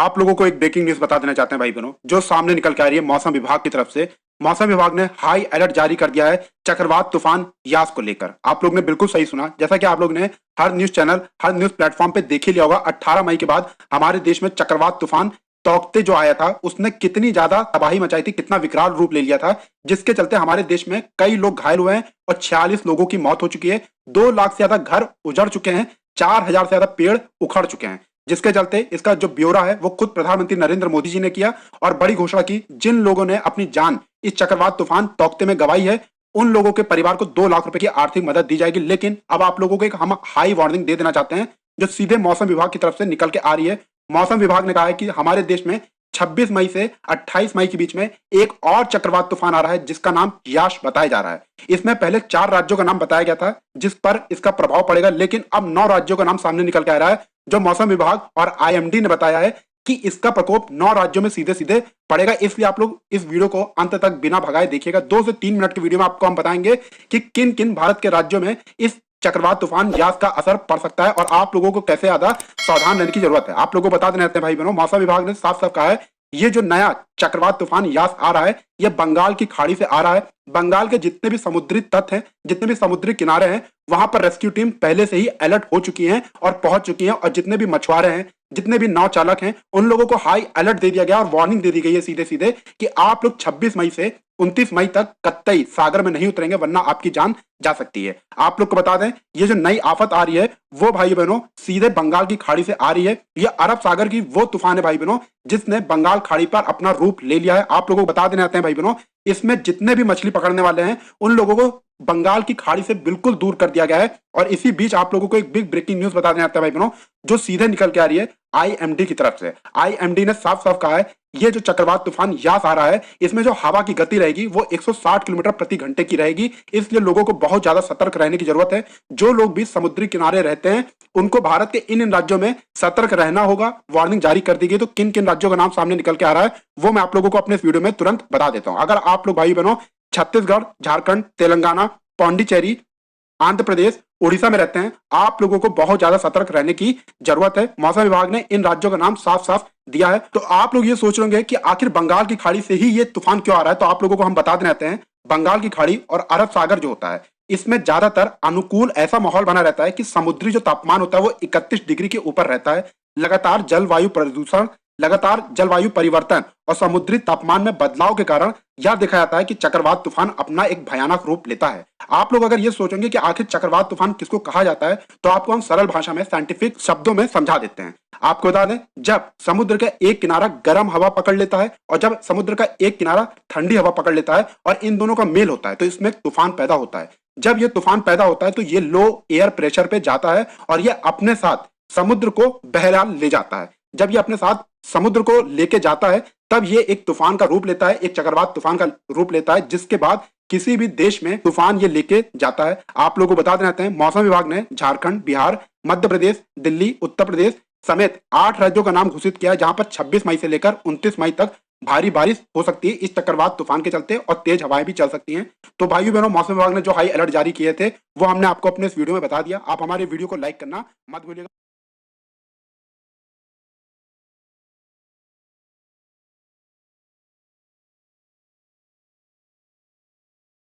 आप लोगों को एक ब्रेकिंग न्यूज बता देना चाहते हैं भाई बहनों, जो सामने निकल के आ रही है मौसम विभाग की तरफ से। मौसम विभाग ने हाई अलर्ट जारी कर दिया है चक्रवात तूफान यास को लेकर। आप लोग ने बिल्कुल सही सुना, जैसा कि आप लोग ने हर न्यूज चैनल, हर न्यूज प्लेटफॉर्म पे देख ही लिया होगा। 18 मई के बाद हमारे देश में चक्रवात तूफान तौकते जो आया था उसने कितनी ज्यादा तबाही मचाई थी, कितना विकराल रूप ले लिया था, जिसके चलते हमारे देश में कई लोग घायल हुए हैं और 46 लोगों की मौत हो चुकी है। 2 लाख से ज्यादा घर उजड़ चुके हैं, 4,000 से ज्यादा पेड़ उखड़ चुके हैं, जिसके चलते इसका जो ब्यौरा है वो खुद प्रधानमंत्री नरेंद्र मोदी जी ने किया और बड़ी घोषणा की। जिन लोगों ने अपनी जान इस चक्रवात तूफान तौकते में गंवाई है उन लोगों के परिवार को 2 लाख रुपए की आर्थिक मदद दी जाएगी। लेकिन अब आप लोगों को एक हम हाई वार्निंग दे देना चाहते हैं, जो सीधे मौसम विभाग की तरफ से निकल के आ रही है। मौसम विभाग ने कहा है कि हमारे देश में 26 मई से 28 मई के बीच में एक और चक्रवात तूफान आ रहा है जिसका नाम याश बताया जा रहा है। इसमें पहले 4 राज्यों का नाम बताया गया था जिस पर इसका प्रभाव पड़ेगा, लेकिन अब 9 राज्यों का नाम सामने निकल के आ रहा है, जो मौसम विभाग और आईएमडी ने बताया है कि इसका प्रकोप 9 राज्यों में सीधे सीधे पड़ेगा। इसलिए आप लोग इस वीडियो को अंत तक बिना भगाए देखिएगा। 2 से 3 मिनट की वीडियो में आपको हम बताएंगे कि किन किन भारत के राज्यों में इस चक्रवात तूफान यास का असर पड़ सकता है और आप लोगों को कैसे ज्यादा सावधान रहने की जरूरत है। आप लोगों को बता देना चाहते हैं भाई बहनों, मौसम विभाग ने साफ साफ कहा है ये जो नया चक्रवात तूफान यास आ रहा है ये बंगाल की खाड़ी से आ रहा है। बंगाल के जितने भी समुद्री तट हैं, जितने भी समुद्री किनारे हैं, वहां पर रेस्क्यू टीम पहले से ही अलर्ट हो चुकी हैं और पहुंच चुकी हैं। और जितने भी मछुआरे हैं, जितने भी नाव चालक हैं, उन लोगों को हाई अलर्ट दे दिया गया और वार्निंग दे दी गई है सीधे सीधे कि आप लोग 26 मई से 29 मई तक कतई सागर में नहीं उतरेंगे वरना आपकी जान जा सकती है। आप लोग को बता दें ये जो नई आफत आ रही है वो भाई बहनों सीधे बंगाल की खाड़ी से आ रही है। ये अरब सागर की वो तूफान है भाई बहनों जिसने बंगाल खाड़ी पर अपना रूप ले लिया है। आप लोगों को बता देना चाहते हैं भाई बहनों, इसमें जितने भी मछली पकड़ने वाले हैं उन लोगों को बंगाल की खाड़ी से बिल्कुल दूर कर दिया गया है। और इसी बीच आप लोगों को एक बिग ब्रेकिंग न्यूज बता देना चाहते हैं भाई बहनों, जो सीधे निकल के आ रही है आईएमडी की तरफ से। आईएमडी ने साफ साफ कहा है ये जो चक्रवात तूफान यास आ रहा है इसमें जो हवा की गति रहेगी वो 160 किलोमीटर प्रति घंटे की रहेगी। इसलिए लोगों को बहुत ज्यादा सतर्क रहने की जरूरत है। जो लोग भी समुद्री किनारे रहते हैं उनको भारत के इन राज्यों में सतर्क रहना होगा। वार्निंग जारी कर दी गई, तो किन किन राज्यों का नाम सामने निकल के आ रहा है वो मैं आप लोगों को अपने इस वीडियो में तुरंत बता देता हूं। अगर आप लोग भाई बहनों छत्तीसगढ़, झारखंड, तेलंगाना, पौंडीचेरी, आंध्र प्रदेश, उड़ीसा में रहते हैं, आप लोगों को बहुत ज्यादा सतर्क रहने की जरूरत है। मौसम विभाग ने इन राज्यों का नाम साफ साफ दिया है। तो आप लोग ये सोच रहे होंगे कि आखिर बंगाल की खाड़ी से ही ये तूफान क्यों आ रहा है, तो आप लोगों को हम बता देना चाहते हैं बंगाल की खाड़ी और अरब सागर जो होता है इसमें ज्यादातर अनुकूल ऐसा माहौल बना रहता है कि समुद्री जो तापमान होता है वो 31 डिग्री के ऊपर रहता है। लगातार जलवायु प्रदूषण, लगातार जलवायु परिवर्तन और समुद्री तापमान में बदलाव के कारण यह देखा जाता है कि चक्रवात तूफान अपना एक भयानक रूप लेता है। आप लोग अगर ये सोचेंगे कि आखिर चक्रवात तूफान किसको कहा जाता है तो आपको हम सरल भाषा में साइंटिफिक शब्दों में समझा देते हैं। आपको बता दें, जब समुद्र का एक किनारा गर्म हवा पकड़ लेता है और जब समुद्र का एक किनारा ठंडी हवा पकड़ लेता है और इन दोनों का मेल होता है तो इसमें तूफान पैदा होता है। जब ये तूफान पैदा होता है तो ये लो एयर प्रेशर पे जाता है और ये अपने साथ समुद्र को बहरहाल ले जाता है। जब ये अपने साथ समुद्र को लेके जाता है तब ये एक तूफान का रूप लेता है, एक चक्रवात तूफान का रूप लेता है, जिसके बाद किसी भी देश में तूफान ये लेके जाता है। आप लोगों को बता देना चाहते हैं मौसम विभाग ने झारखंड, बिहार, मध्य प्रदेश, दिल्ली, उत्तर प्रदेश समेत 8 राज्यों का नाम घोषित किया है जहां पर 26 मई से लेकर 29 मई तक भारी बारिश हो सकती है इस चक्रवात तूफान के चलते और तेज हवाएं भी चल सकती हैं। तो भाइयों बहनों, मौसम विभाग ने जो हाई अलर्ट जारी किए थे वो हमने आपको अपने इस वीडियो में बता दिया। आप हमारे वीडियो को लाइक करना मत भूलिएगा।